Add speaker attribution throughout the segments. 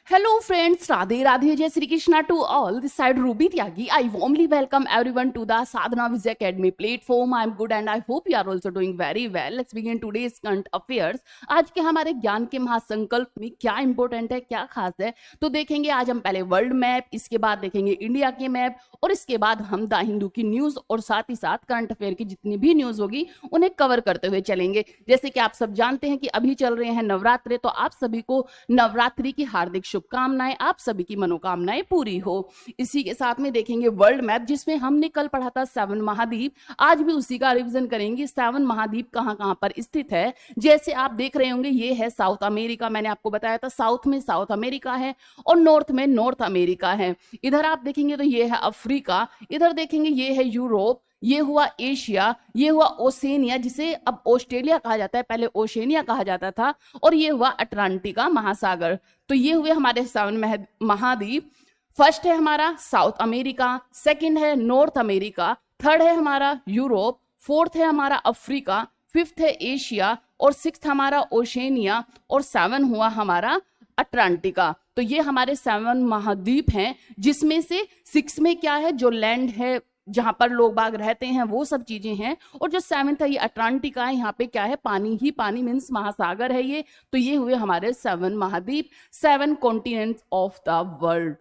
Speaker 1: Hello friends, Radhe Radhe Jai Sri Krishna to all. This side Ruby Tyagi. I warmly welcome everyone to the Sadhana Vijay Academy platform. I'm good and I hope you are also doing very well. Let's begin today's current affairs. आज के हमारे ज्ञान के महासंकल्प में क्या important है, क्या खास है, तो देखेंगे आज हम पहले वर्ल्ड मैप, इसके बाद देखेंगे इंडिया के मैप और इसके बाद हम द हिंदू की न्यूज और साथ ही साथ करंट अफेयर की जितनी भी न्यूज होगी उन्हें कवर करते हुए चलेंगे। जैसे कि आप सब जानते हैं कि अभी चल रहे हैं नवरात्रे, तो आप सभी को नवरात्रि की हार्दिक शुभकामनाएं, आप सभी की मनोकामनाएं पूरी हो। इसी के साथ में देखेंगे वर्ल्ड मैप, जिसमें हमने कल पढ़ा था 7 महाद्वीप, आज भी उसी का रिवीजन करेंगे। 7 महाद्वीप कहां कहां पर स्थित है। जैसे आप देख रहे होंगे ये है साउथ अमेरिका, मैंने आपको बताया था साउथ में साउथ अमेरिका है और नॉर्थ में नॉर्थ अमेरिका है। इधर आप देखेंगे तो ये है अफ्रीका, इधर देखेंगे ये है यूरोप, ये हुआ एशिया, ये हुआ ओसेनिया जिसे अब ऑस्ट्रेलिया कहा जाता है, पहले ओशेनिया कहा जाता था, और ये हुआ अटलांटिका महासागर। तो ये हुए हमारे 7 महाद्वीप। फर्स्ट है हमारा साउथ अमेरिका, सेकंड है नॉर्थ अमेरिका, थर्ड है हमारा यूरोप, फोर्थ है हमारा अफ्रीका, फिफ्थ है एशिया और सिक्स्थ हमारा ओशेनिया और 7 हुआ हमारा अटलांटिका। तो ये हमारे 7 महाद्वीप हैं, जिसमें से 6 में क्या है, जो लैंड है जहां पर लोग बाग रहते हैं वो सब चीजें हैं, और जो 7th है ये अटलांटिका है, यहाँ पे क्या है, पानी ही पानी, मीन्स महासागर है ये। तो ये हुए हमारे 7 महाद्वीप, 7 कॉन्टिनेंट्स ऑफ द वर्ल्ड।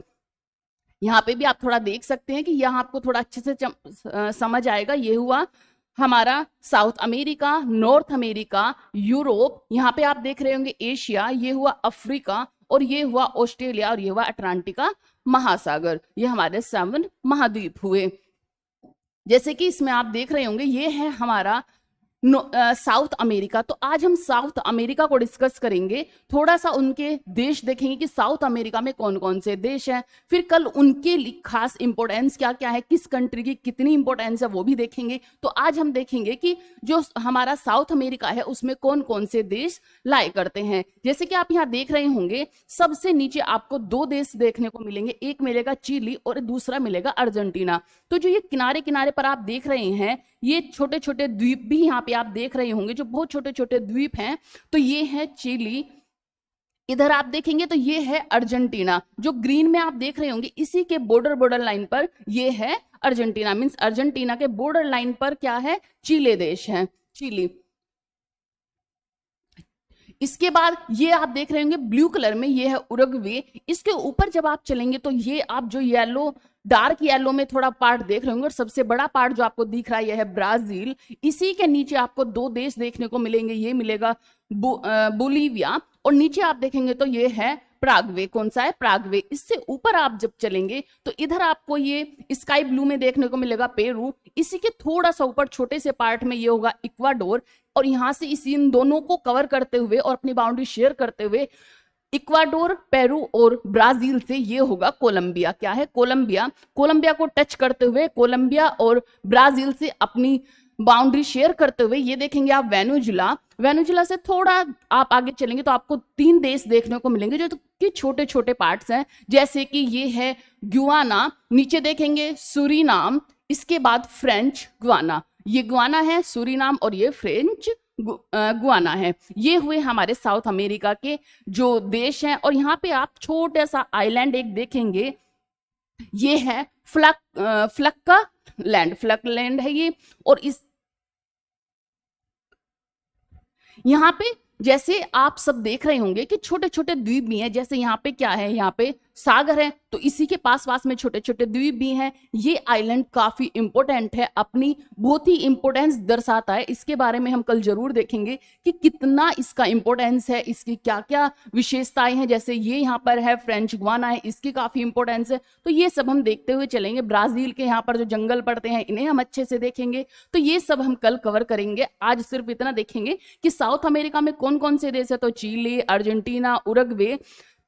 Speaker 1: यहाँ पे भी आप थोड़ा देख सकते हैं कि यहाँ आपको थोड़ा अच्छे से समझ आएगा। ये हुआ हमारा south America, north America, Europe, यहाँ पे आप देख रहे होंगे एशिया, ये हुआ अफ्रीका और ये हुआ ऑस्ट्रेलिया और ये हुआ अटलांटिका महासागर। ये हमारे 7 महाद्वीप हुए। जैसे कि इसमें आप देख रहे होंगे ये है हमारा साउथ अमेरिका। तो आज हम साउथ अमेरिका को डिस्कस करेंगे, थोड़ा सा उनके देश देखेंगे कि साउथ अमेरिका में कौन कौन से देश हैं, फिर कल उनके खास इंपोर्टेंस क्या क्या है, किस कंट्री की कितनी इंपोर्टेंस है वो भी देखेंगे। तो आज हम देखेंगे कि जो हमारा साउथ अमेरिका है उसमें कौन कौन से देश लाए करते हैं। जैसे कि आप यहाँ देख रहे होंगे सबसे नीचे आपको 2 देश देखने को मिलेंगे, एक मिलेगा चिली और दूसरा मिलेगा अर्जेंटीना। तो जो ये किनारे किनारे पर आप देख रहे हैं ये छोटे छोटे द्वीप भी यहाँ पे आप देख रहे होंगे, जो बहुत छोटे छोटे द्वीप हैं। तो ये है चिली, इधर आप देखेंगे तो ये है अर्जेंटीना, जो ग्रीन में आप देख रहे होंगे इसी के बॉर्डर लाइन पर ये है अर्जेंटीना, मींस अर्जेंटीना के बॉर्डर लाइन पर क्या है, चिले देश है, चिली। इसके बाद ये आप देख रहे होंगे ब्लू कलर में ये है उरुग्वे। इसके ऊपर जब आप चलेंगे तो ये आप जो येलो, डार्क येलो में थोड़ा पार्ट देख रहे होंगे और सबसे बड़ा पार्ट जो आपको दिख रहा है यह है ब्राजील। इसी के नीचे आपको 2 देश देखने को मिलेंगे, ये मिलेगा बोलीविया और नीचे आप देखेंगे तो ये है प्रागवे। कौन सा है, प्रागवे। इससे ऊपर आप जब चलेंगे तो इधर आपको ये स्काई ब्लू में देखने को मिलेगा पेरू। इसी के थोड़ा सा ऊपर छोटे से पार्ट में ये होगा इक्वाडोर, और यहां से इन दोनों को कवर करते हुए और अपनी बाउंड्री शेयर करते हुए इक्वाडोर, पेरू और ब्राजील से ये होगा कोलंबिया। क्या है, कोलंबिया। कोलंबिया को टच करते हुए कोलंबिया और ब्राजील से अपनी बाउंड्री शेयर करते हुए ये देखेंगे आप वेनेजुला। वेनेजुला से थोड़ा आप आगे चलेंगे तो आपको 3 देश देखने को मिलेंगे जो कि छोटे छोटे पार्ट्स हैं, जैसे कि ये है गुयाना, नीचे देखेंगे सूरीनाम, इसके बाद फ्रेंच गुयाना। ये गुयाना है सूरीनाम और ये फ्रेंच गुयाना है। ये हुए हमारे साउथ अमेरिका के जो देश हैं, और यहाँ पे आप छोटा सा आइलैंड एक देखेंगे, ये है फ्लक्का लैंड, फ्लक लैंड है ये। और इस यहाँ पे जैसे आप सब देख रहे होंगे कि छोटे छोटे द्वीप भी हैं, जैसे यहाँ पे क्या है, यहाँ पे सागर है, तो इसी के पास पास में छोटे छोटे द्वीप भी हैं। ये आइलैंड काफी इंपॉर्टेंट है, अपनी बहुत ही इंपॉर्टेंस दर्शाता है। इसके बारे में हम कल जरूर देखेंगे कि कितना इसका इंपॉर्टेंस है, इसकी क्या क्या विशेषताएं हैं। जैसे ये यहाँ पर है फ्रेंच गुयाना है, इसकी काफी इंपॉर्टेंस है। तो ये सब हम देखते हुए चलेंगे। ब्राजील के यहाँ पर जो जंगल पड़ते हैं इन्हें हम अच्छे से देखेंगे। तो ये सब हम कल कवर करेंगे। आज सिर्फ इतना देखेंगे कि साउथ अमेरिका में कौन कौन से देश है, तो Chile, Argentina, Uruguay,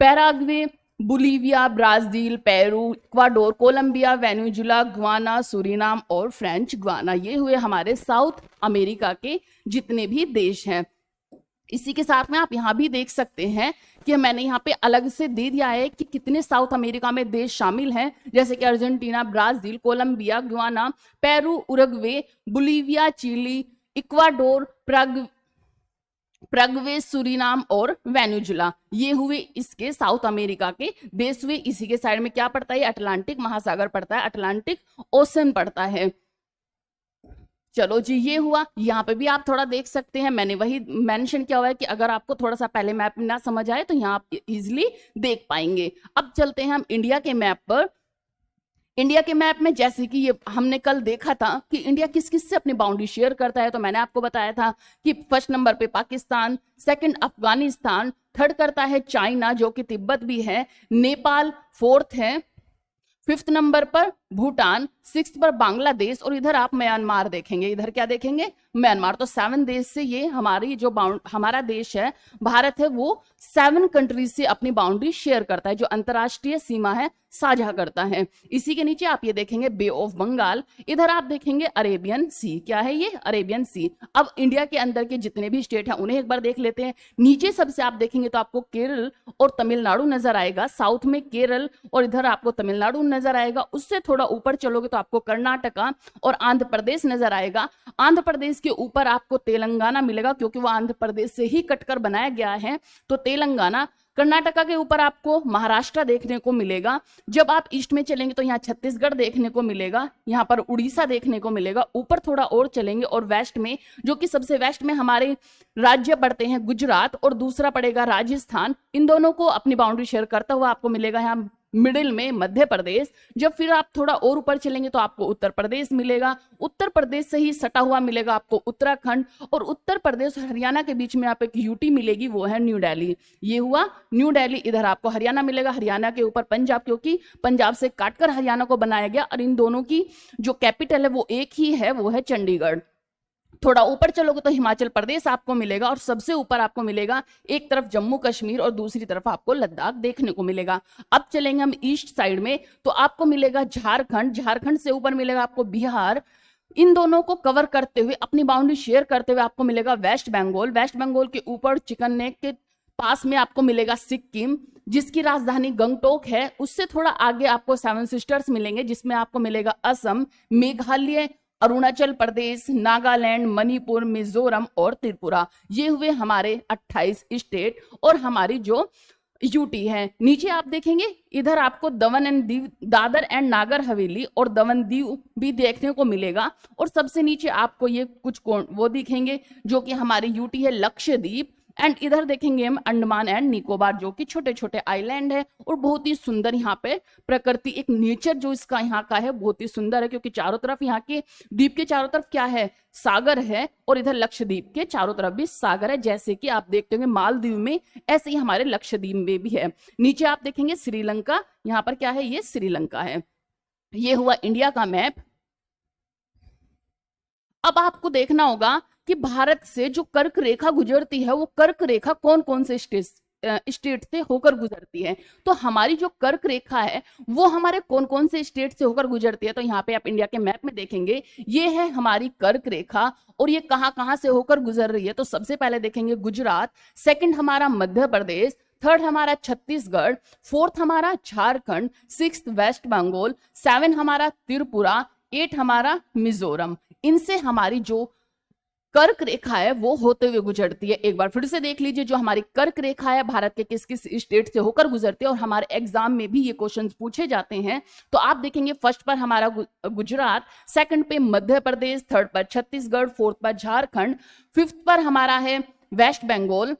Speaker 1: Paraguay, Bolivia, Brazil, Peru, Ecuador, Colombia, Venezuela, Guyana, Suriname और फ्रेंच गुयाना। ये हुए हमारे साउथ अमेरिका के जितने भी देश हैं। इसी के साथ में आप यहाँ भी देख सकते हैं कि मैंने यहाँ पे अलग से दे दिया है कि कितने साउथ अमेरिका में देश शामिल हैं, जैसे कि Argentina, Brazil, Colombia, Guyana, Peru, Uruguay, Bolivia, Chile, Ecuador, Paraguay, Suriname और वेनेजुला, ये हुए इसके साउथ अमेरिका के देश हुए। इसी के साइड में क्या पड़ता है, अटलांटिक महासागर पड़ता है, अटलांटिक ओशन पड़ता है। चलो जी, ये हुआ। यहाँ पे भी आप थोड़ा देख सकते हैं, मैंने वही मेंशन किया हुआ है कि अगर आपको थोड़ा सा पहले मैप ना समझ आए तो यहाँ आप इजिली देख पाएंगे। अब चलते हैं हम इंडिया के मैप पर। इंडिया के मैप में जैसे कि ये हमने कल देखा था कि इंडिया किस किस से अपनी बाउंड्री शेयर करता है, तो मैंने आपको बताया था कि फर्स्ट नंबर पे पाकिस्तान, सेकंड अफगानिस्तान, थर्ड करता है चाइना जो कि तिब्बत भी है, नेपाल फोर्थ है, फिफ्थ नंबर पर भूटान, सिक्स पर बांग्लादेश, और इधर आप म्यांमार देखेंगे। इधर क्या देखेंगे, म्यांमार। तो 7 देश से ये हमारी जो हमारा देश है भारत है, वो 7 कंट्रीज से अपनी बाउंड्री शेयर करता है, जो अंतरराष्ट्रीय सीमा है साझा करता है। इसी के नीचे आप ये देखेंगे बे ऑफ बंगाल, इधर आप देखेंगे अरेबियन सी। क्या है ये, अरेबियन सी। अब इंडिया के अंदर के जितने भी स्टेट हैं उन्हें एक बार देख लेते हैं। नीचे सबसे आप देखेंगे तो आपको केरल और तमिलनाडु नजर आएगा, साउथ में केरल और इधर आपको तमिलनाडु नजर आएगा। उससे थोड़ा ऊपर चलोगे तो आपको कर्नाटका और आंध्र प्रदेश नजर आएगा। आंध्र प्रदेश के ऊपर आपको तेलंगाना मिलेगा, क्योंकि वो आंध्र प्रदेश से ही कटकर बनाया गया है, तो तेलंगाना। कर्नाटका के ऊपर आपको महाराष्ट्र देखने को मिलेगा। जब आप ईस्ट में चलेंगे तो यहाँ छत्तीसगढ़ देखने को मिलेगा, यहाँ पर उड़ीसा देखने को मिलेगा। ऊपर थोड़ा और चलेंगे और वेस्ट में, जो कि सबसे वेस्ट में हमारे राज्य पड़ते हैं गुजरात और दूसरा पड़ेगा राजस्थान। इन दोनों को अपनी बाउंड्री शेयर करता हुआ आपको मिलेगा यहाँ मिडिल में मध्य प्रदेश। जब फिर आप थोड़ा और ऊपर चलेंगे तो आपको उत्तर प्रदेश मिलेगा। उत्तर प्रदेश से ही सटा हुआ मिलेगा आपको उत्तराखंड, और उत्तर प्रदेश और हरियाणा के बीच में आप एक यूटी मिलेगी, वो है न्यू दिल्ली। ये हुआ न्यू दिल्ली। इधर आपको हरियाणा मिलेगा, हरियाणा के ऊपर पंजाब, क्योंकि पंजाब से काटकर हरियाणा को बनाया गया, और इन दोनों की जो कैपिटल है वो एक ही है, वो है चंडीगढ़। थोड़ा ऊपर चलोगे तो हिमाचल प्रदेश आपको मिलेगा, और सबसे ऊपर आपको मिलेगा एक तरफ जम्मू कश्मीर और दूसरी तरफ आपको लद्दाख देखने को मिलेगा। अब चलेंगे हम ईस्ट साइड में तो आपको मिलेगा झारखंड, झारखंड से ऊपर मिलेगा आपको बिहार। इन दोनों को कवर करते हुए अपनी बाउंड्री शेयर करते हुए आपको मिलेगा वेस्ट बंगाल। वेस्ट बंगाल के ऊपर चिकन नेक के पास में आपको मिलेगा सिक्किम, जिसकी राजधानी गंगटोक है। उससे थोड़ा आगे आपको 7 सिस्टर्स मिलेंगे, जिसमें आपको मिलेगा असम, मेघालय, अरुणाचल प्रदेश, नागालैंड, मणिपुर, मिजोरम और त्रिपुरा। ये हुए हमारे 28 स्टेट और हमारी जो यूटी है। नीचे आप देखेंगे इधर आपको दमन एंड दीव, दादर एंड नागर हवेली और दमन दीव भी देखने को मिलेगा। और सबसे नीचे आपको ये कुछ वो दिखेंगे जो कि हमारी यूटी है लक्षद्वीप। एंड इधर देखेंगे हम अंडमान एंड निकोबार, जो कि छोटे छोटे आइलैंड है और बहुत ही सुंदर यहाँ पे प्रकृति, एक नेचर जो इसका यहाँ का है बहुत ही सुंदर है, क्योंकि चारों तरफ यहाँ के द्वीप के चारों तरफ क्या है, सागर है, और इधर लक्षद्वीप के चारों तरफ भी सागर है। जैसे कि आप देखते होंगे मालदीव में, ऐसे ही हमारे लक्षद्वीप में भी है। नीचे आप देखेंगे श्रीलंका, यहाँ पर क्या है, ये श्रीलंका है। ये हुआ इंडिया का मैप। अब आपको देखना होगा कि भारत से जो कर्क रेखा गुजरती है, वो कर्क रेखा कौन कौन से स्टेट से होकर गुजरती है। तो हमारी जो कर्क रेखा है वो हमारे कौन कौन से स्टेट से होकर गुजरती है, तो यहाँ पे आप इंडिया के मैप में देखेंगे ये है हमारी कर्क रेखा, और ये कहाँ कहाँ से होकर गुजर रही है। तो सबसे पहले देखेंगे गुजरात, सेकंड हमारा मध्य प्रदेश, थर्ड हमारा छत्तीसगढ़, फोर्थ हमारा झारखंड, सिक्स वेस्ट बंगाल, 7 हमारा त्रिपुरा, 8 हमारा मिजोरम। इनसे हमारी जो कर्क रेखा है वो होते हुए गुजरती है। एक बार फिर से देख लीजिए, जो हमारी कर्क रेखा है भारत के किस किस स्टेट से होकर गुजरती है, और हमारे एग्जाम में भी ये क्वेश्चंस पूछे जाते हैं। तो आप देखेंगे फर्स्ट पर हमारा गुजरात, सेकंड पे मध्य प्रदेश, थर्ड पर छत्तीसगढ़, फोर्थ पर झारखंड, फिफ्थ पर हमारा है वेस्ट बंगाल,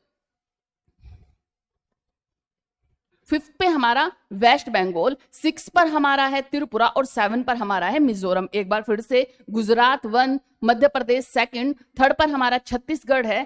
Speaker 1: फिफ्थ पे हमारा वेस्ट बंगाल, 6 पर हमारा है त्रिपुरा और 7 पर हमारा है मिजोरम। एक बार फिर से गुजरात 1, मध्य प्रदेश सेकंड, थर्ड पर हमारा छत्तीसगढ़ है,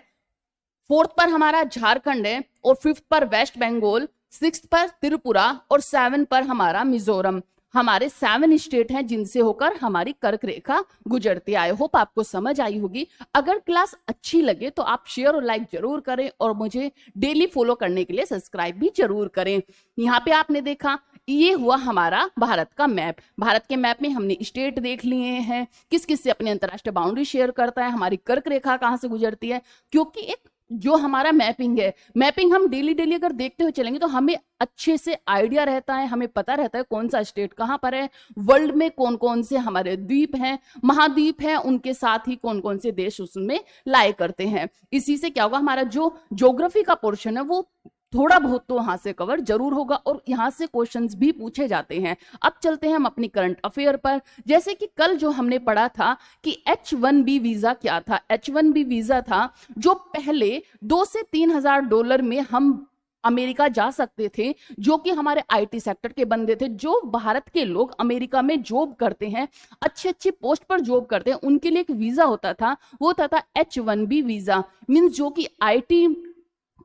Speaker 1: फोर्थ पर हमारा झारखंड है और फिफ्थ पर वेस्ट बंगाल, 6 पर त्रिपुरा और 7 पर हमारा मिजोरम। हमारे 7 स्टेट हैं जिनसे होकर हमारी कर्क रेखा गुजरती है। आई होप आपको समझ आई होगी। अगर क्लास अच्छी लगे तो आप शेयर और लाइक जरूर करें, और मुझे डेली फॉलो करने के लिए सब्सक्राइब भी जरूर करें। यहाँ पे आपने देखा ये हुआ हमारा भारत का मैप। भारत के मैप में हमने स्टेट देख लिए हैं, किस किस से अपने अंतरराष्ट्रीय बाउंड्री शेयर करता है, हमारी कर्क रेखा कहाँ से गुजरती है, क्योंकि एक जो हमारा मैपिंग है, मैपिंग हम डेली डेली अगर देखते हुए चलेंगे तो हमें अच्छे से आइडिया रहता है, हमें पता रहता है कौन सा स्टेट कहाँ पर है, वर्ल्ड में कौन कौन से हमारे द्वीप हैं, महाद्वीप हैं, उनके साथ ही कौन कौन से देश उसमें लाए करते हैं। इसी से क्या होगा, हमारा जो ज्योग्राफी का पोर्शन है वो थोड़ा बहुत तो वहां से कवर जरूर होगा, और यहाँ से क्वेश्चंस भी पूछे जाते हैं। अब चलते हैं हम अपनी करंट अफेयर पर। जैसे कि कल जो हमने पढ़ा था कि H1B वीजा क्या था। H1B वीजा था जो पहले 2 से 3 हजार डॉलर में हम अमेरिका जा सकते थे, जो कि हमारे आईटी सेक्टर के बंदे थे, जो भारत के लोग अमेरिका में जॉब करते हैं, अच्छी अच्छी पोस्ट पर जॉब करते हैं, उनके लिए एक वीजा होता था, वो होता था H1B वीजा। मीन्स जो कि आईटी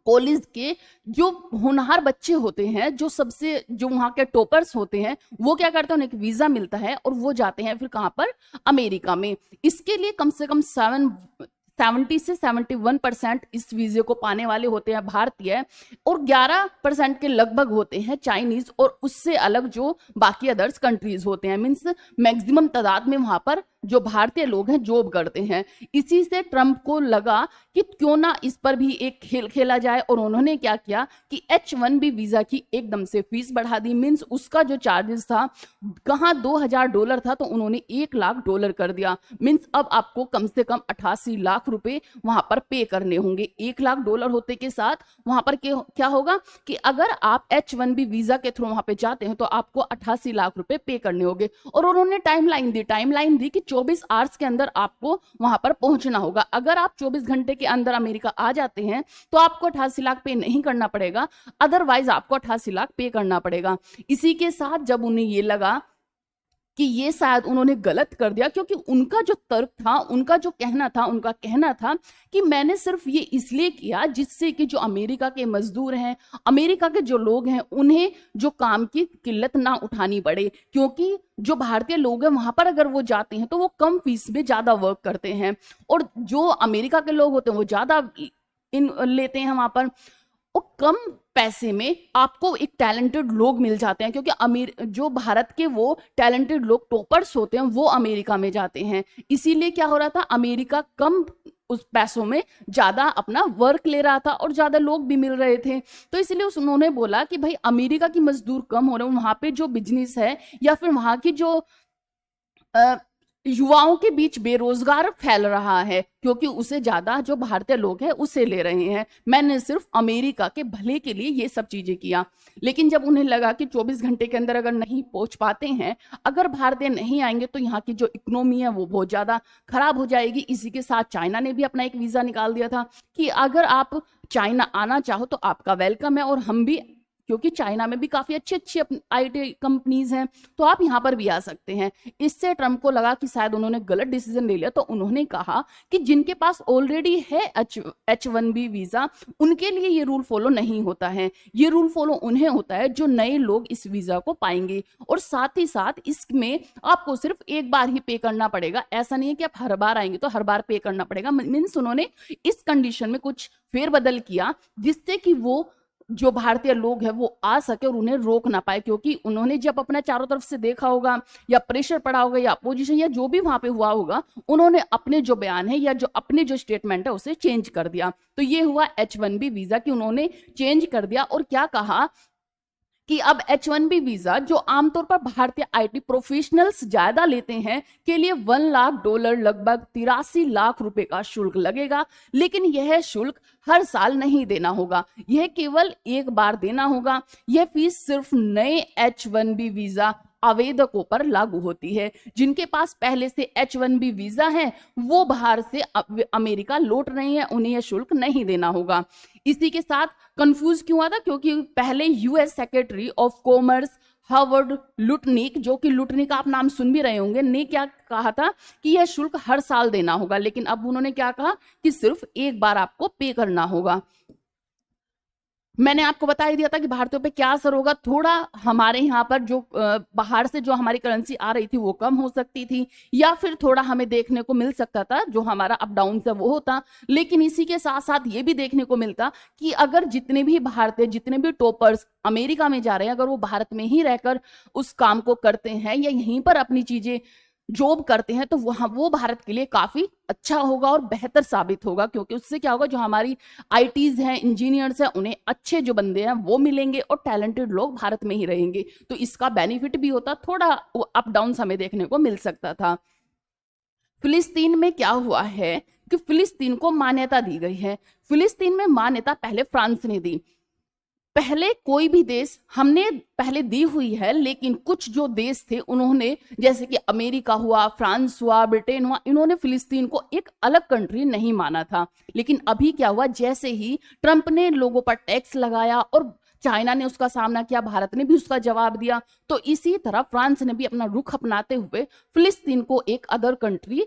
Speaker 1: कॉलेज के जो होनहार बच्चे होते हैं, जो सबसे जो वहां के टॉपर्स होते हैं, वो क्या करते हैं, उन्हें एक वीजा मिलता है और वो जाते हैं फिर कहां पर, अमेरिका में। इसके लिए कम से कम 70 से 71% इस वीजे को पाने वाले होते हैं भारतीय, और 11% के लगभग होते हैं चाइनीज, और उससे अलग जो बाकी अदर्स कंट्रीज होते हैं। मीन्स मैक्सिमम तादाद में वहां पर जो भारतीय लोग हैं जॉब करते हैं। इसी से ट्रंप को लगा कि क्यों ना इस पर भी एक खेल खेला जाए, और उन्होंने क्या किया कि H1B वीजा की एकदम से फीस बढ़ा दी। मीन्स उसका जो चार्जेस था, कहाँ $2000 था, तो उन्होंने $1,00,000 कर दिया। मीन्स अब आपको कम से कम 88 लाख रुपए वहां पर पे करने होंगे। $1,00,000 होते के साथ वहां पर क्या होगा कि अगर आप H1B वीजा के थ्रू वहां पे जाते हैं तो आपको 88 लाख रुपए पे करने होंगे। और उन्होंने टाइमलाइन दी कि 24 आवर्स के अंदर आपको वहां पर पहुंचना होगा। अगर आप 24 घंटे के अंदर अमेरिका आ जाते हैं तो आपको 88 लाख पे नहीं करना पड़ेगा, अदरवाइज आपको 88 लाख पे करना पड़ेगा। इसी के साथ जब उन्हें ये लगा कि ये शायद उन्होंने गलत कर दिया, क्योंकि उनका जो तर्क था, उनका जो उनका कहना था कि मैंने सिर्फ ये इसलिए किया जिससे कि जो अमेरिका के मजदूर हैं, अमेरिका के जो लोग हैं, उन्हें जो काम की किल्लत ना उठानी पड़े। क्योंकि जो भारतीय लोग हैं वहां पर अगर वो जाते हैं तो वो कम फीस में ज्यादा वर्क करते हैं, और जो अमेरिका के लोग होते हैं वो ज्यादा लेते हैं वहां पर, और कम पैसे में आपको एक टैलेंटेड लोग मिल जाते हैं। क्योंकि जो भारत के वो टैलेंटेड लोग टॉपर्स होते हैं वो अमेरिका में जाते हैं। इसीलिए क्या हो रहा था, अमेरिका कम उस पैसों में ज्यादा अपना वर्क ले रहा था और ज्यादा लोग भी मिल रहे थे। तो इसलिए उन्होंने बोला कि भाई अमेरिका की मजदूर कम हो रहे हैं, वहां पे जो बिजनेस है या फिर वहां की जो युवाओं के बीच बेरोजगार फैल रहा है, क्योंकि उसे ज्यादा जो भारतीय लोग हैं उसे ले रहे हैं। मैंने सिर्फ अमेरिका के भले के लिए ये सब चीजें किया। लेकिन जब उन्हें लगा कि 24 घंटे के अंदर अगर नहीं पहुंच पाते हैं, अगर भारतीय नहीं आएंगे तो यहाँ की जो इकोनॉमी है वो बहुत ज्यादा खराब हो जाएगी। इसी के साथ चाइना ने भी अपना एक वीजा निकाल दिया था कि अगर आप चाइना आना चाहो तो आपका वेलकम है, और हम भी, क्योंकि चाइना में भी काफी अच्छी अच्छी आईटी कंपनीज हैं, तो आप यहाँ पर भी आ सकते हैं। इससे ट्रंप को लगा कि शायद उन्होंने गलत डिसीजन ले लिया, तो उन्होंने कहा कि जिनके पास ऑलरेडी है H1B वीजा, उनके लिए ये रूल फॉलो नहीं होता है। ये रूल फॉलो उन्हें होता है जो नए लोग इस वीजा को पाएंगे, और साथ ही साथ इसमें आपको सिर्फ एक बार ही पे करना पड़ेगा। ऐसा नहीं है कि आप हर बार आएंगे तो हर बार पे करना पड़ेगा। मीन्स उन्होंने इस कंडीशन में कुछ फेरबदल किया जिससे कि वो जो भारतीय लोग हैं वो आ सके और उन्हें रोक ना पाए। क्योंकि उन्होंने जब अपना चारों तरफ से देखा होगा, या प्रेशर पड़ा होगा, या अपोजिशन, या जो भी वहां पे हुआ होगा, उन्होंने अपने जो बयान है या जो अपने जो स्टेटमेंट है उसे चेंज कर दिया। तो ये हुआ H1B वीजा की उन्होंने चेंज कर दिया, और क्या कहा कि अब H1B वीजा जो आमतौर पर भारतीय आईटी प्रोफेशनल्स ज्यादा लेते हैं के लिए $1,00,000 लगभग 83 लाख रुपए का शुल्क लगेगा। लेकिन यह शुल्क हर साल नहीं देना होगा, यह केवल एक बार देना होगा। यह फीस सिर्फ नए H1B वीजा आवेदकों पर लागू होती है। जिनके पास पहले से H1B वीजा है वो बाहर से अमेरिका लौट रहे हैं, उन्हें यह शुल्क नहीं देना होगा। इसी के साथ कंफ्यूज क्यों हुआ था, क्योंकि पहले US secretary of commerce Howard Lutnick, जो कि लुटनिक आप नाम सुन भी रहे होंगे, ने क्या कहा था कि यह शुल्क हर साल देना होगा। लेकिन अब उन्होंने क्या कहा कि सिर्फ एक बार आपको पे करना होगा। मैंने आपको बता ही दिया था कि भारतीयों पे क्या असर होगा। थोड़ा हमारे यहाँ पर जो बाहर से जो हमारी करेंसी आ रही थी वो कम हो सकती थी, या फिर थोड़ा हमें देखने को मिल सकता था जो हमारा अप डाउन से वो होता। लेकिन इसी के साथ साथ ये भी देखने को मिलता कि अगर जितने भी भारतीय, जितने भी टॉपर्स अमेरिका में जा रहे हैं, अगर वो भारत में ही रहकर उस काम को करते हैं या यहीं पर अपनी चीजें जॉब करते हैं तो वहां वो भारत के लिए काफी अच्छा होगा और बेहतर साबित होगा, क्योंकि उससे क्या होगा, जो हमारी आईटीज हैं, इंजीनियर्स हैं, उन्हें अच्छे जो बंदे हैं वो मिलेंगे और टैलेंटेड लोग भारत में ही रहेंगे। तो इसका बेनिफिट भी होता, थोड़ा अप डाउन हमें देखने को मिल सकता था। फिलिस्तीन में क्या हुआ है कि फिलिस्तीन को मान्यता दी गई है। फिलिस्तीन में मान्यता पहले फ्रांस ने दी, पहले कोई भी देश हमने पहले दी हुई है, लेकिन कुछ जो देश थे उन्होंने, जैसे कि अमेरिका हुआ, फ्रांस हुआ, ब्रिटेन हुआ, इन्होंने फिलिस्तीन को एक अलग कंट्री नहीं माना था। लेकिन अभी क्या हुआ, जैसे ही ट्रंप ने लोगों पर टैक्स लगाया और चाइना ने उसका सामना किया, भारत ने भी उसका जवाब दिया, तो इसी तरह फ्रांस ने भी अपना रुख अपनाते हुए फिलिस्तीन को एक अदर कंट्री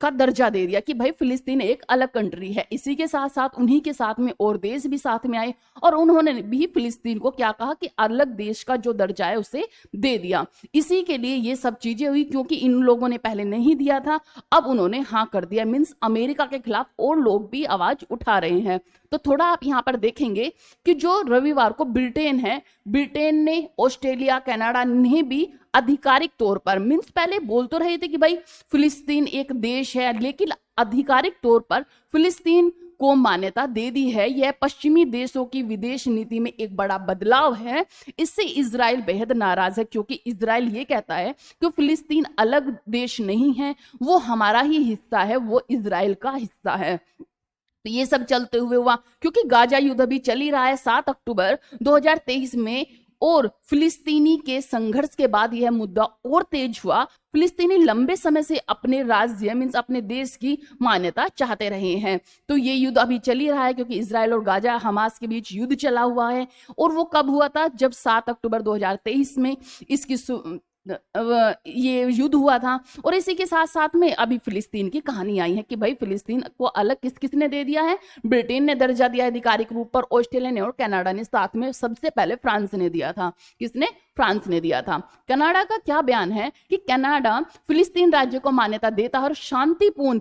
Speaker 1: का दर्जा दे दिया कि भाई फिलिस्तीन एक अलग कंट्री है। इसी के साथ साथ उन्हीं के साथ में और देश भी साथ में आए और उन्होंने भी फिलिस्तीन को क्या कहा कि अलग देश का जो दर्जा है उसे दे दिया। इसी के लिए ये सब चीजें हुई, क्योंकि इन लोगों ने पहले नहीं दिया था, अब उन्होंने हाँ कर दिया। मीन्स अमेरिका के खिलाफ और लोग भी आवाज उठा रहे हैं। तो थोड़ा आप यहाँ पर देखेंगे कि जो रविवार को ब्रिटेन है, ब्रिटेन ने, ऑस्ट्रेलिया, कनाडा ने भी आधिकारिक तौर पर, मीन्स पहले बोल तो रहे थे कि भाई फिलिस्तीन एक देश है, लेकिन आधिकारिक तौर पर फिलिस्तीन को मान्यता दे दी है। यह पश्चिमी देशों की विदेश नीति में एक बड़ा बदलाव है। इससे इजराइल बेहद नाराज है, क्योंकि इजराइल ये कहता है कि फिलिस्तीन अलग देश नहीं है, वो हमारा ही हिस्सा है, वो इजराइल का हिस्सा है। तो ये सब चलते हुए हुआ, क्योंकि गाजा युद्ध अभी चल ही रहा है 7 अक्टूबर 2023 में, और फिलिस्तीनी के संघर्ष के बाद यह मुद्दा और तेज हुआ। फिलिस्तीनी लंबे समय से अपने राज्य मीन्स अपने देश की मान्यता चाहते रहे हैं। तो ये युद्ध अभी चल ही रहा है, क्योंकि इजराइल और गाजा हमास के बीच युद्ध चला हुआ है। और वो कब हुआ था, जब 7 अक्टूबर 2023 में इसकी ये युद्ध हुआ था। और इसी के साथ साथ में अभी फिलिस्तीन की कहानी आई है कि भाई फिलिस्तीन को अलग किसने दे दिया है, ब्रिटेन ने दर्जा दिया आधिकारिक रूप पर, ऑस्ट्रेलिया ने और कनाडा ने, साथ में सबसे पहले फ्रांस ने दिया था। किसने? फ्रांस ने दिया था। कनाडा का क्या बयान है कि कनाडा फिलिस्तीन राज्य को मान्यता देता है और शांतिपूर्ण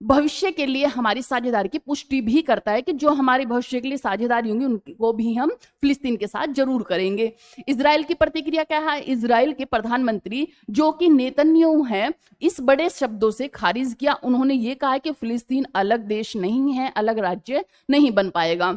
Speaker 1: भविष्य के लिए हमारी साझेदारी की पुष्टि भी करता है कि जो हमारे भविष्य के लिए साझेदारी होंगी उनको भी हम फिलिस्तीन के साथ जरूर करेंगे। इजराइल की प्रतिक्रिया क्या है? इजराइल के प्रधानमंत्री जो कि नेतन्याहू हैं, इस बड़े शब्दों से खारिज किया। उन्होंने ये कहा कि फिलिस्तीन अलग देश नहीं है, अलग राज्य नहीं बन पाएगा।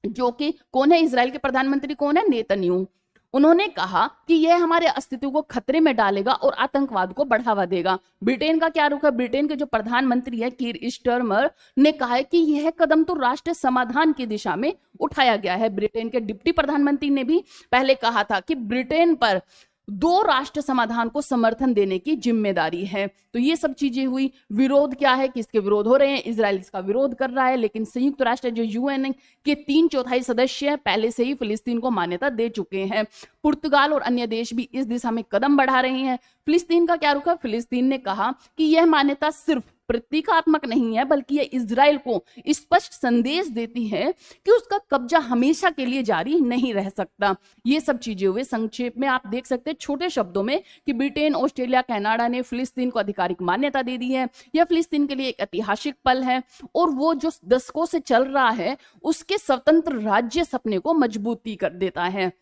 Speaker 1: जो कि कौन है? इजराइल के प्रधानमंत्री कौन है? नेतन्याहू। उन्होंने कहा कि यह हमारे अस्तित्व को खतरे में डालेगा और आतंकवाद को बढ़ावा देगा। ब्रिटेन का क्या रुख है? ब्रिटेन के जो प्रधानमंत्री है कीर स्टारमर ने कहा है कि यह कदम तो राष्ट्र समाधान की दिशा में उठाया गया है। ब्रिटेन के डिप्टी प्रधानमंत्री ने भी पहले कहा था कि ब्रिटेन पर 2 राष्ट्र समाधान को समर्थन देने की जिम्मेदारी है। तो ये सब चीजें हुई। विरोध क्या है? किसके विरोध हो रहे हैं? इजराइल इसका विरोध कर रहा है, लेकिन संयुक्त राष्ट्र जो यूएन के 3/4 सदस्य हैं पहले से ही फिलिस्तीन को मान्यता दे चुके हैं। पुर्तगाल और अन्य देश भी इस दिशा में कदम बढ़ा रहे हैं। फिलिस्तीन का क्या रुख है? फिलिस्तीन ने कहा कि यह मान्यता सिर्फ प्रतीकात्मक नहीं है, बल्कि यह इजराइल को स्पष्ट संदेश देती है कि उसका कब्जा हमेशा के लिए जारी नहीं रह सकता। ये सब चीजें हुए। संक्षेप में आप देख सकते हैं छोटे शब्दों में कि ब्रिटेन, ऑस्ट्रेलिया, कनाडा ने फिलिस्तीन को आधिकारिक मान्यता दे दी है। यह फिलिस्तीन के लिए एक ऐतिहासिक पल है और वो जो दशकों से चल रहा है उसके स्वतंत्र राज्य सपने को मजबूती कर देता है।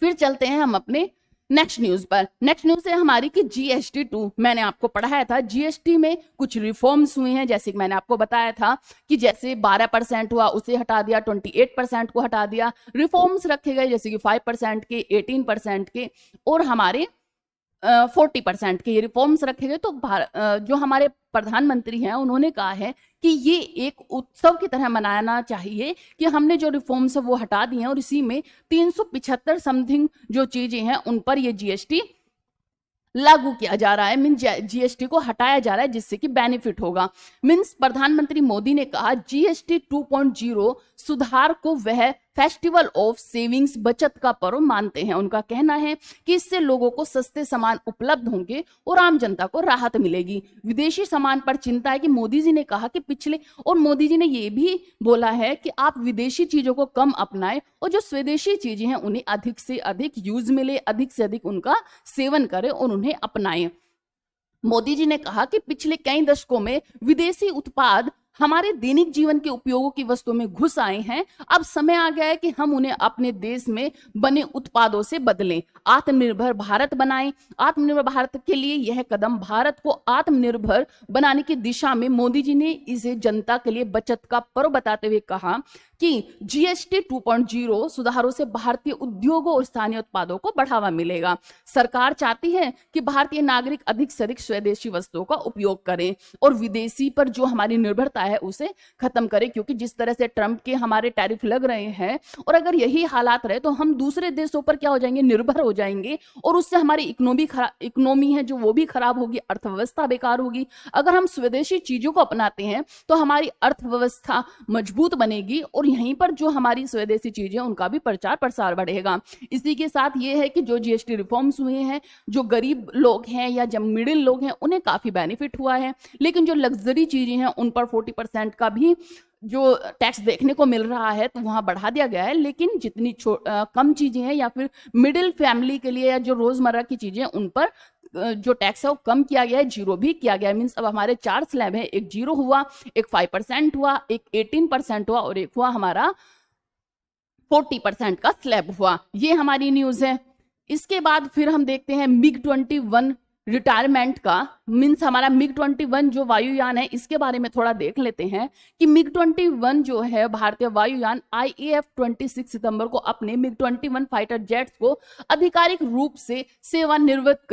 Speaker 1: फिर चलते हैं हम अपने नेक्स्ट न्यूज पर। नेक्स्ट न्यूज है हमारी कि जीएसटी 2। मैंने आपको पढ़ाया था जीएसटी में कुछ रिफॉर्म्स हुए हैं, जैसे कि मैंने आपको बताया था कि जैसे 12% हुआ उसे हटा दिया, 28% को हटा दिया। रिफॉर्म्स रखे गए जैसे कि 5% के, 18% के और हमारे 40% के ये रिफॉर्म्स रखे गए। तो जो हमारे प्रधानमंत्री हैं उन्होंने कहा है कि ये एक उत्सव की तरह मनाना चाहिए कि हमने जो रिफॉर्म्स है वो हटा दिए हैं और इसी में 375 समथिंग जो चीजें हैं उन पर ये जीएसटी लागू किया जा रहा है। मीन्स जीएसटी को हटाया जा रहा है जिससे कि बेनिफिट होगा। मीन्स प्रधानमंत्री मोदी ने कहा जीएसटी 2.0 सुधार को वह फेस्टिवल ऑफ सेविंग्स, बचत का पर्व मानते हैं। उनका कहना है कि इससे लोगों को सस्ते सामान उपलब्ध होंगे और आम जनता को राहत मिलेगी। विदेशी सामान पर चिंता है कि मोदी जी ने कहा कि मोदी जी ने ये भी बोला है कि आप विदेशी चीजों को कम अपनाएं और जो स्वदेशी चीजें हैं उन्हें अधिक से अधिक यूज मिले, अधिक से अधिक उनका सेवन करें और उन्हें अपनाएं। मोदी जी ने कहा कि पिछले कई दशकों में विदेशी उत्पाद हमारे दैनिक जीवन के उपयोगों की वस्तुओं में घुस आए हैं। अब समय आ गया है कि हम उन्हें अपने देश में बने उत्पादों से बदलें, आत्मनिर्भर भारत बनाएं। आत्मनिर्भर भारत के लिए यह कदम भारत को आत्मनिर्भर बनाने की दिशा में मोदी जी ने इसे जनता के लिए बचत का पर्व बताते हुए कहा कि जीएसटी 2.0 सुधारों से भारतीय उद्योगों और स्थानीय उत्पादों को बढ़ावा मिलेगा। सरकार चाहती है कि भारतीय नागरिक अधिक से अधिक स्वदेशी वस्तुओं का उपयोग करें और विदेशी पर जो हमारी निर्भरता है उसे खत्म करें, क्योंकि जिस तरह से ट्रंप के हमारे टैरिफ लग रहे हैं और अगर यही हालात रहे तो हम दूसरे देशों पर क्या हो जाएंगे, निर्भर हो जाएंगे और उससे हमारी इकोनॉमी है जो वो भी खराब होगी, अर्थव्यवस्था बेकार होगी। अगर हम स्वदेशी चीजों को अपनाते हैं तो हमारी अर्थव्यवस्था मजबूत बनेगी और यहीं पर जो हमारी स्वदेशी चीजें उनका भी प्रचार प्रसार बढ़ेगा। इसी के साथ ये है कि जो जीएसटी रिफॉर्म्स हुए हैं, जो गरीब लोग हैं या जो मिडिल लोग हैं उन्हें काफी बेनिफिट हुआ है, लेकिन जो लग्जरी चीजें हैं उन पर 40% का भी जो टैक्स देखने को मिल रहा है तो वहां बढ़ा दिया गया है। लेकिन जितनी कम चीजें हैं या फिर मिडिल फैमिली के लिए या जो रोजमर्रा की चीजें उन पर जो टैक्स है वो कम किया गया है, जीरो भी किया गया है। मीन्स अब हमारे 4 स्लैब है, एक 0 हुआ, एक 5% हुआ, एक 18% हुआ और एक हुआ हमारा 40% का स्लैब हुआ। ये हमारी न्यूज है। इसके बाद फिर हम देखते हैं MiG-21 रिटायरमेंट का। मीन्स हमारा MiG-21 जो वायुयान है इसके बारे में थोड़ा देख लेते हैं कि MiG-21 जो है भारतीय वायुयान IAF 26 सितंबर को अपने MiG-21 फाइटर जेट्स को आधिकारिक रूप से सेवानिवृत्त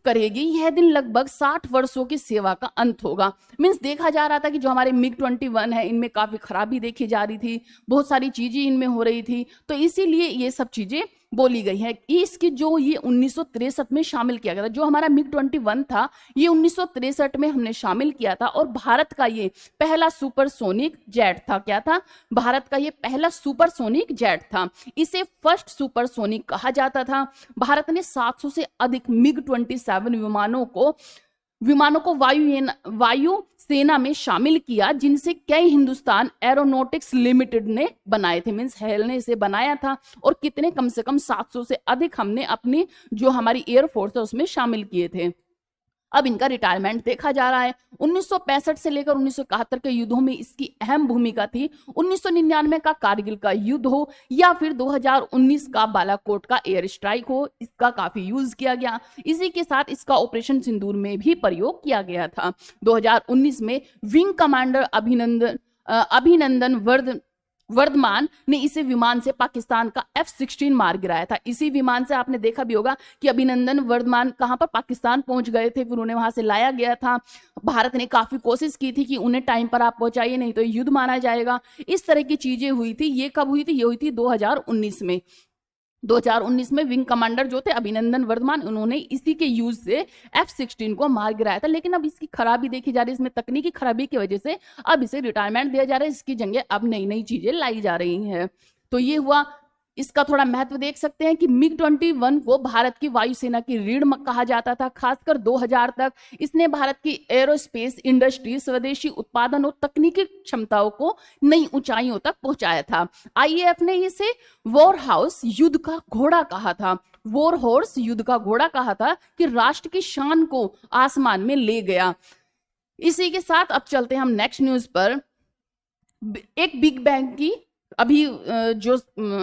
Speaker 1: करेगी। यह दिन लगभग 60 वर्षों की सेवा का अंत होगा। मीन्स देखा जा रहा था कि जो हमारे MiG-21 है इनमें काफी खराबी देखी जा रही थी, बहुत सारी चीजें इनमें हो रही थी, तो इसीलिए ये सब चीजें बोली गई है। इसकी जो ये 1963 में शामिल किया गया था, जो हमारा MiG-21 था ये 1963 में हमने शामिल किया था और भारत का ये पहला सुपरसोनिक जेट था। क्या था? भारत का ये पहला सुपरसोनिक जेट था। इसे फर्स्ट सुपरसोनिक कहा जाता था। भारत ने 700 से अधिक MiG-27 विमानों को वायु सेना में शामिल किया, जिनसे कई हिंदुस्तान एरोनॉटिक्स लिमिटेड ने बनाए थे। मीन्स हेल ने इसे बनाया था और कितने, कम से कम 700 से अधिक हमने अपनी जो हमारी एयरफोर्स है उसमें शामिल किए थे। अब इनका रिटायरमेंट देखा जा रहा है। 1965 से लेकर 1971 के युद्धों में इसकी अहम भूमिका थी। 1999 का कारगिल का युद्ध हो या फिर 2019 का बालाकोट का एयर स्ट्राइक हो, इसका काफी यूज किया गया। इसी के साथ इसका ऑपरेशन सिंदूर में भी प्रयोग किया गया था। 2019 में विंग कमांडर अभिनंदन वर्धमान ने इसे विमान से पाकिस्तान का F-16 मार गिराया था। इसी विमान से आपने देखा भी होगा कि अभिनंदन वर्धमान कहां पर, पाकिस्तान पहुंच गए थे, फिर उन्हें वहां से लाया गया था। भारत ने काफी कोशिश की थी कि उन्हें टाइम पर आप पहुंचाइए, नहीं तो युद्ध माना जाएगा। इस तरह की चीजें हुई थी। ये कब हुई थी? ये हुई थी 2019 में। 2019 में विंग कमांडर जो थे अभिनंदन वर्धमान, उन्होंने इसी के यूज से F-16 को मार गिराया था। लेकिन अब इसकी खराबी देखी जा रही है, इसमें तकनीकी खराबी की वजह से अब इसे रिटायरमेंट दिया जा रहा है। इसकी जगह अब नई नई चीजें लाई जा रही हैं। तो ये हुआ। इसका थोड़ा महत्व देख सकते हैं कि MiG-21 को भारत की वायुसेना की रीढ़ कहा जाता था। खासकर 2000 तक इसने भारत की एरोस्पेस इंडस्ट्री, स्वदेशी उत्पादन और तकनीकी क्षमताओं को नई ऊंचाइयों तक पहुंचाया था। IAF ने इसे वॉर हाउस युद्ध का घोड़ा कहा था। वॉर हॉर्स युद्ध का घोड़ा कहा था कि राष्ट्र की शान को आसमान में ले गया। इसी के साथ अब चलते हैं हम नेक्स्ट न्यूज पर। एक बिग बैंग की अभी जो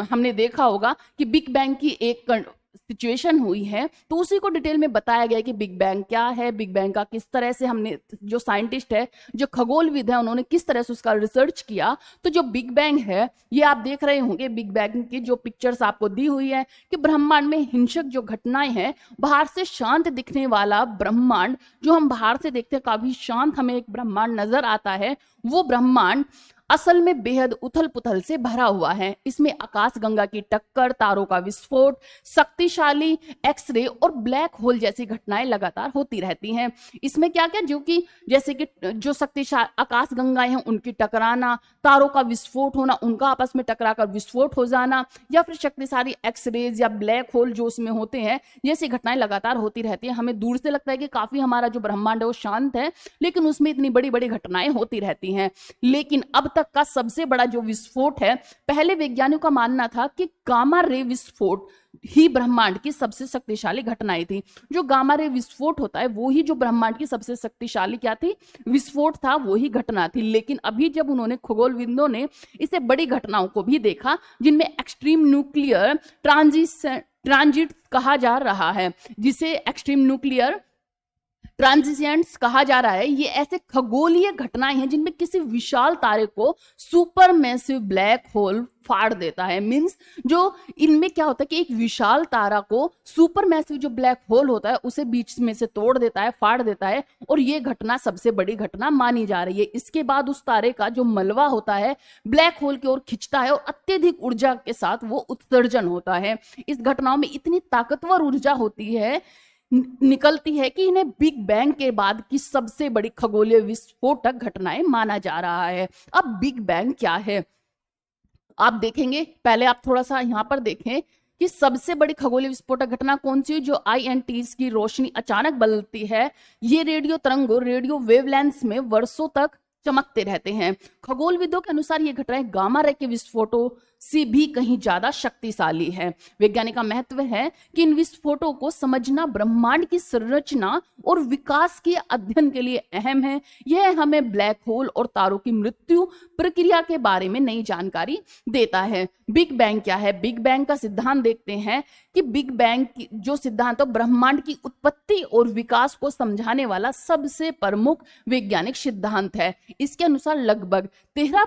Speaker 1: हमने देखा होगा कि बिग बैंग की एक सिचुएशन हुई है, तो उसी को डिटेल में बताया गया कि बिग बैंग क्या है, बिग बैंग का किस तरह से हमने, जो साइंटिस्ट है, जो खगोलविद है, उन्होंने किस तरह से उसका रिसर्च किया। तो जो बिग बैंग है ये आप देख रहे होंगे, बिग बैंग की जो पिक्चर्स आपको दी हुई है कि ब्रह्मांड में हिंसक जो घटनाएं हैं, बाहर से शांत दिखने वाला ब्रह्मांड, जो हम बाहर से देखते हैं काफी शांत हमें एक ब्रह्मांड नजर आता है, वो ब्रह्मांड असल में बेहद उथल पुथल से भरा हुआ है। इसमें आकाशगंगा की टक्कर, तारों का विस्फोट, शक्तिशाली एक्सरे और ब्लैक होल जैसी घटनाएं लगातार होती रहती हैं। इसमें क्या क्या, जो कि जैसे कि जो शक्तिशाली आकाशगंगाएं हैं उनकी टकराना, तारों का विस्फोट होना, उनका आपस में टकराकर विस्फोट हो जाना, या फिर शक्तिशाली एक्सरेज या ब्लैक होल जो उसमें होते हैं, जैसी घटनाएं लगातार होती रहती हैं। हमें दूर से लगता है कि काफी हमारा जो ब्रह्मांड है वो शांत है, लेकिन उसमें इतनी बड़ी बड़ी घटनाएं होती रहती हैं। लेकिन अब तक का सबसे बड़ा जो विस्फोट है, पहले वैज्ञानिकों का मानना था कि गामा रे विस्फोट ही ब्रह्मांड की सबसे शक्तिशाली घटनाएं थी। जो गामा रे विस्फोट होता है वो ही जो ब्रह्मांड की सबसे शक्तिशाली क्या थी, विस्फोट था, वो ही घटना थी। लेकिन अभी जब उन्होंने खगोलविदों ने इसे बड़ी घटनाओं को भी देखा जिनमें एक्सट्रीम न्यूक्लियर ट्रांजिट कहा जा रहा है, जिसे एक्सट्रीम न्यूक्लियर ट्रांजिशंस कहा जा रहा है, ये ऐसे खगोलीय घटनाएं हैं जिनमें किसी विशाल तारे को सुपर मैसिव ब्लैक होल फाड़ देता है। मींस जो इनमें क्या होता है कि एक विशाल तारा को सुपर मैसिव जो ब्लैक होल होता है उसे बीच में से तोड़ देता है, फाड़ देता है, और ये घटना सबसे बड़ी घटना मानी जा रही है। इसके बाद उस तारे का जो मलबा होता है ब्लैक होल की ओर खिंचता है और अत्यधिक ऊर्जा के साथ वो उत्सर्जन होता है। इस घटनाओं में इतनी ताकतवर ऊर्जा होती है, निकलती है कि इन्हें बिग बैंग के बाद की सबसे बड़ी खगोलीय विस्फोटक घटनाएं माना जा रहा है। अब बिग बैंग क्या है आप देखेंगे, पहले आप थोड़ा सा यहाँ पर देखें कि सबसे बड़ी खगोलीय विस्फोटक घटना कौन सी है। जो आईएनटीज की रोशनी अचानक बदलती है, ये रेडियो तरंगों, रेडियो वेवलेंथ्स में वर्षों तक चमकते रहते हैं। खगोलविदों के अनुसार ये घटनाएं गामा रे के विस्फोटों से भी कहीं ज्यादा शक्तिशाली है। वैज्ञानिक का महत्व है कि इन विस्फोटों को समझना ब्रह्मांड की संरचना और विकास के अध्ययन के लिए अहम है। यह हमें ब्लैक होल और तारों की मृत्यु प्रक्रिया के बारे में नई जानकारी देता है। बिग बैंग क्या है? बिग बैंग का सिद्धांत देखते हैं कि बिग बैंग की जो सिद्धांत है ब्रह्मांड की उत्पत्ति और विकास को समझाने वाला सबसे प्रमुख वैज्ञानिक सिद्धांत है। इसके अनुसार लगभग 13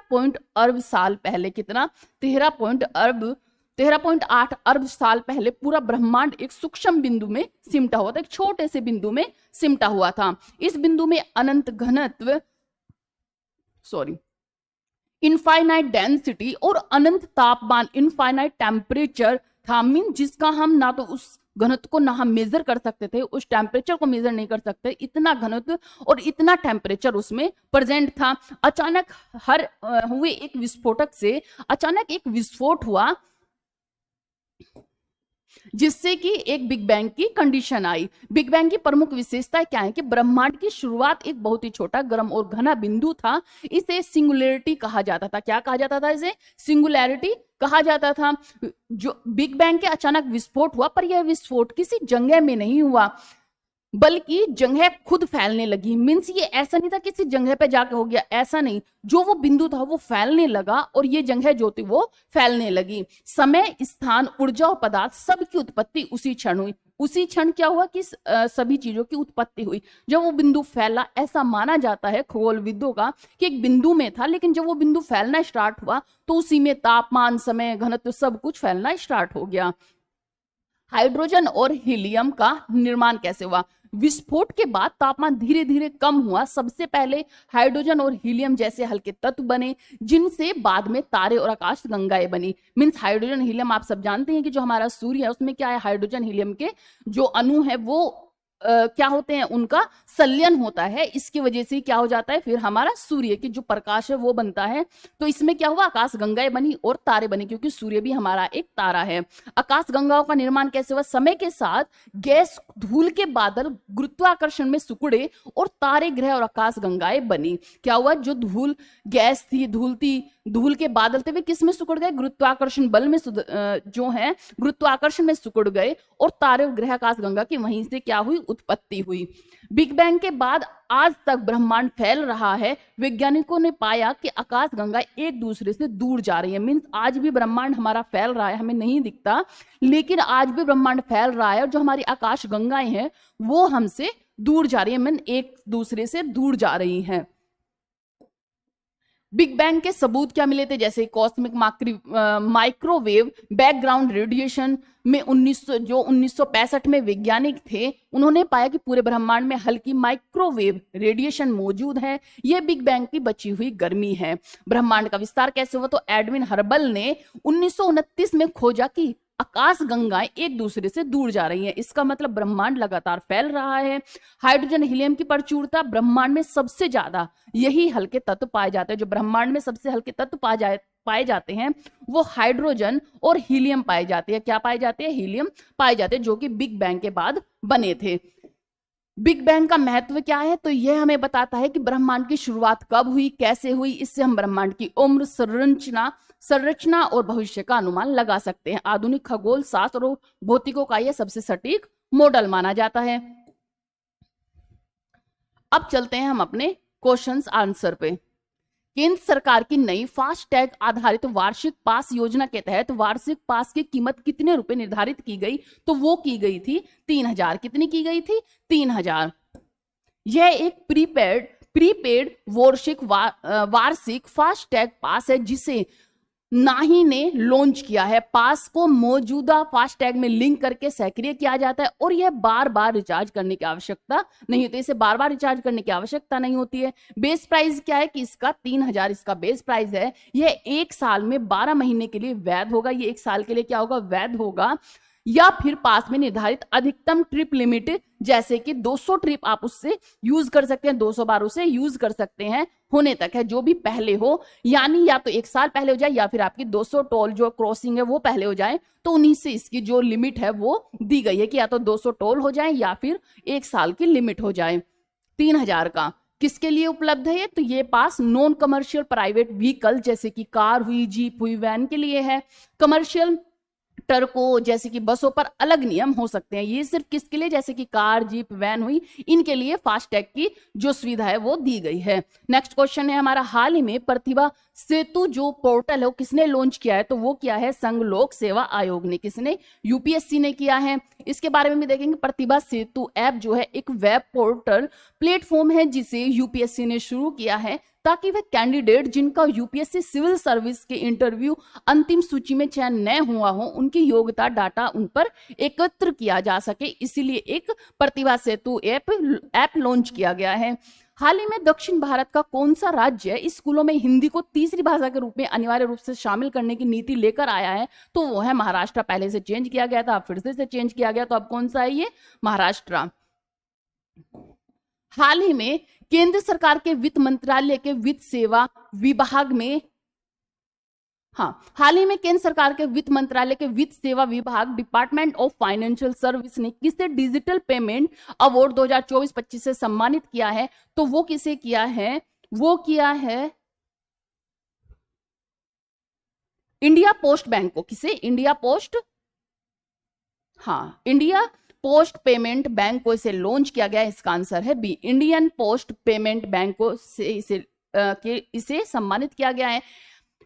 Speaker 1: अरब साल पहले, कितना 13.8 अरब साल पहले पूरा ब्रह्मांड एक सूक्ष्म बिंदु में सिमटा हुआ था, एक छोटे से बिंदु में सिमटा हुआ था। इस बिंदु में अनंत घनत्व, इनफाइनाइट डेंसिटी और अनंत तापमान, इनफाइनाइट टेम्परेचर था। मीन जिसका हम ना तो उस घनत्व को ना हम मेजर कर सकते थे, उस टेम्परेचर को मेजर नहीं कर सकते, इतना घनत्व और इतना टेम्परेचर उसमें प्रेजेंट था। अचानक हुए एक विस्फोटक से अचानक एक विस्फोट हुआ जिससे कि एक बिग बैंग की कंडीशन आई। बिग बैंग की प्रमुख विशेषता क्या है कि ब्रह्मांड की शुरुआत एक बहुत ही छोटा, गर्म और घना बिंदु था। इसे सिंगुलैरिटी कहा जाता था। क्या कहा जाता था? इसे सिंगुलैरिटी कहा जाता था। जो बिग बैंग के अचानक विस्फोट हुआ, पर यह विस्फोट किसी जगह में नहीं हुआ बल्कि जगह खुद फैलने लगी। मीन्स ये ऐसा नहीं था किसी जगह पे जाके हो गया, ऐसा नहीं। जो वो बिंदु था वो फैलने लगा और ये जगह जो थी वो फैलने लगी। समय, स्थान, ऊर्जा और पदार्थ सब की उत्पत्ति उसी क्षण हुई। उसी क्षण क्या हुआ कि सभी चीजों की उत्पत्ति हुई जब वो बिंदु फैला। ऐसा माना जाता है खगोलविदों का कि एक बिंदु में था, लेकिन जब वो बिंदु फैलना स्टार्ट हुआ तो उसी में तापमान, समय, घनत्व सब कुछ फैलना स्टार्ट हो गया। हाइड्रोजन और हीलियम का निर्माण कैसे हुआ? विस्फोट के बाद तापमान धीरे धीरे कम हुआ। सबसे पहले हाइड्रोजन और हीलियम जैसे हल्के तत्व बने, जिनसे बाद में तारे और आकाश गंगाएं बनी। मीन्स हाइड्रोजन हीलियम आप सब जानते हैं कि जो हमारा सूर्य है उसमें क्या है, हाइड्रोजन हीलियम के जो अणु है वो क्या होते हैं, उनका संलयन होता है। इसकी वजह से क्या हो जाता है, फिर हमारा सूर्य की जो प्रकाश है वो बनता है। तो इसमें क्या हुआ, आकाश गंगाएं बनी और तारे बने, क्योंकि सूर्य भी हमारा एक तारा है। आकाश गंगाओं का निर्माण कैसे हुआ? समय के साथ गैस, धूल के बादल गुरुत्वाकर्षण में सिकुड़े और तारे, ग्रह और आकाश गंगाएं बनी। क्या हुआ, जो धूल, गैस थी, धूल के बादल थे, वे किस में सिकुड़ गए? गुरुत्वाकर्षण बल में जो है गुरुत्वाकर्षण में सिकुड़ गए और तारे और ग्रह, आकाश गंगा की वहीं से क्या हुई, उत्पत्ति हुई। बिग बैंग के बाद आज तक ब्रह्मांड फैल रहा है। वैज्ञानिकों ने पाया कि आकाश गंगा एक दूसरे से दूर जा रही है। मीन्स आज भी ब्रह्मांड हमारा फैल रहा है, हमें नहीं दिखता, लेकिन आज भी ब्रह्मांड फैल रहा है और जो हमारी आकाश गंगाएं हैं वो हमसे दूर जा रही है, मीन एक दूसरे से दूर जा रही हैं। बिग बैंग के सबूत क्या मिले थे? जैसे कॉस्मिक माइक्रोवेव बैकग्राउंड रेडिएशन में 1965 में वैज्ञानिक थे, उन्होंने पाया कि पूरे ब्रह्मांड में हल्की माइक्रोवेव रेडिएशन मौजूद है। यह बिग बैंग की बची हुई गर्मी है। ब्रह्मांड का विस्तार कैसे हुआ? तो एडविन हर्बल ने 1929 में खोजा कि आकाश गंगाएं एक दूसरे से दूर जा रही हैं। इसका मतलब ब्रह्मांड लगातार फैल रहा है। हाइड्रोजन, हीलियम की प्रचुरता ब्रह्मांड में सबसे ज्यादा, यही हल्के तत्व पाए जाते हैं। जो ब्रह्मांड में सबसे हल्के तत्व पाए जाते हैं वो हाइड्रोजन और हीलियम पाए जाते हैं। क्या पाए जाते हैं? हीलियम पाए जाते हैं, जो कि बिग बैंग के बाद बने थे। बिग बैंग का महत्व क्या है? तो यह हमें बताता है कि ब्रह्मांड की शुरुआत कब हुई, कैसे हुई। इससे हम ब्रह्मांड की उम्र, संरचना और भविष्य का अनुमान लगा सकते हैं। आधुनिक खगोल शास्त्र और भौतिकों का यह सबसे सटीक मॉडल माना जाता है। अब चलते हैं हम अपने क्वेश्चंस आंसर पे। केंद्र सरकार की नई फास्ट टैग आधारित वार्षिक पास योजना के तहत वार्षिक पास की कीमत कितने रुपए निर्धारित की गई? तो वो की गई थी 3,000। कितनी की गई थी? 3,000। यह एक प्रीपेड वार्षिक फास्ट टैग पास है जिसे नाही ने लॉन्च किया है। पास को मौजूदा फास्टैग में लिंक करके सक्रिय किया जाता है और यह बार बार रिचार्ज करने की आवश्यकता नहीं होती। इसे बार बार रिचार्ज करने की आवश्यकता नहीं होती है। बेस प्राइस क्या है कि इसका 3,000 इसका बेस प्राइस है। यह एक साल में 12 महीने के लिए वैध होगा। ये एक साल के लिए क्या होगा? वैध होगा। या फिर पास में निर्धारित अधिकतम ट्रिप लिमिट, जैसे कि 200 ट्रिप आप उससे यूज कर सकते हैं, 200 बार उसे यूज कर सकते हैं, होने तक है। जो भी पहले हो, यानी या तो एक साल पहले हो जाए या फिर आपकी 200 टोल जो क्रॉसिंग है वो पहले हो जाए, तो उन्हीं से इसकी जो लिमिट है वो दी गई है कि या तो 200 टोल हो जाए या फिर एक साल की लिमिट हो जाए। 3,000 का किसके लिए उपलब्ध है? तो ये पास नॉन कमर्शियल प्राइवेट व्हीकल जैसे कि कार हुई, जीप हुई, वैन के लिए है। कमर्शियल ट्रकों जैसे कि बसों पर अलग नियम हो सकते हैं। ये सिर्फ किसके लिए? जैसे कि कार, जीप, वैन हुई, इनके लिए फास्टैग की जो सुविधा है वो दी गई है। नेक्स्ट क्वेश्चन है हमारा, हाल ही में प्रतिभा सेतु जो पोर्टल है वो किसने लॉन्च किया है? तो वो किया है संघ लोक सेवा आयोग ने। किसने? यूपीएससी ने किया है। इसके बारे में भी देखेंगे। प्रतिभा सेतु ऐप जो है एक वेब पोर्टल प्लेटफॉर्म है जिसे यूपीएससी ने शुरू किया है ताकि वह कैंडिडेट जिनका यूपीएससी सिविल सर्विस के इंटरव्यू अंतिम सूची में चयन न हुआ हो, उनकी योग्यता डाटा उन पर एकत्र किया जा सके। इसीलिए एक प्रतिभा सेतु ऐप लॉन्च किया गया है। हाल ही में दक्षिण भारत का कौन सा राज्य स्कूलों में हिंदी को तीसरी भाषा के रूप में अनिवार्य रूप से शामिल करने की नीति लेकर आया है? तो वो है महाराष्ट्र। पहले से चेंज किया गया था, अब फिर से चेंज किया गया, तो अब कौन सा है ये? महाराष्ट्र। हाल ही में केंद्र सरकार के वित्त मंत्रालय के वित्त सेवा विभाग में हाल ही में केंद्र सरकार के वित्त मंत्रालय के वित्त सेवा विभाग डिपार्टमेंट ऑफ फाइनेंशियल सर्विस ने किसे डिजिटल पेमेंट अवार्ड 2024-25 से सम्मानित किया है? तो वो किसे किया है? वो किया है इंडिया पोस्ट बैंक को। किसे? India post, India post payment bank को इसे लॉन्च किया गया। इसका आंसर है B, Indian post payment bank को इसे सम्मानित किया गया है,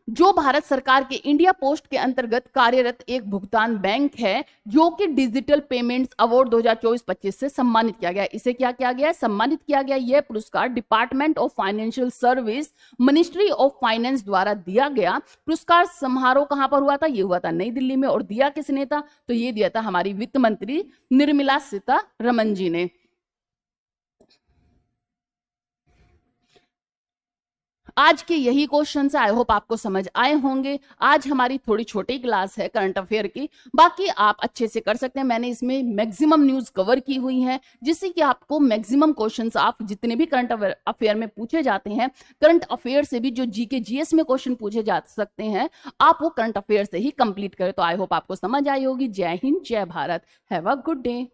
Speaker 1: जो भारत सरकार के इंडिया पोस्ट के अंतर्गत कार्यरत एक भुगतान बैंक है, जो कि डिजिटल पेमेंट्स अवार्ड 2024-25 से सम्मानित किया गया। इसे क्या किया गया? सम्मानित किया गया। यह पुरस्कार department of financial service, ministry of finance द्वारा दिया गया। पुरस्कार समारोह कहां पर हुआ था? ये हुआ था नई दिल्ली में। और दिया किसने था? तो ये दिया था हमारी वित्त मंत्री निर्मला सीतारमण जी ने। आज के यही क्वेश्चन है। आई होप आपको समझ आए होंगे। आज हमारी थोड़ी छोटी क्लास है करंट अफेयर की, बाकी आप अच्छे से कर सकते हैं। मैंने इसमें मैक्सिमम न्यूज कवर की हुई है जिससे कि आपको मैक्सिमम क्वेश्चंस आप जितने भी करंट अफेयर में पूछे जाते हैं, करंट अफेयर से भी जो जीके जीएस में क्वेश्चन पूछे जा सकते हैं, आप वो करंट अफेयर से ही कंप्लीट करें। तो आई होप आपको समझ आई होगी। जय हिंद, जय Bharat, have a good day.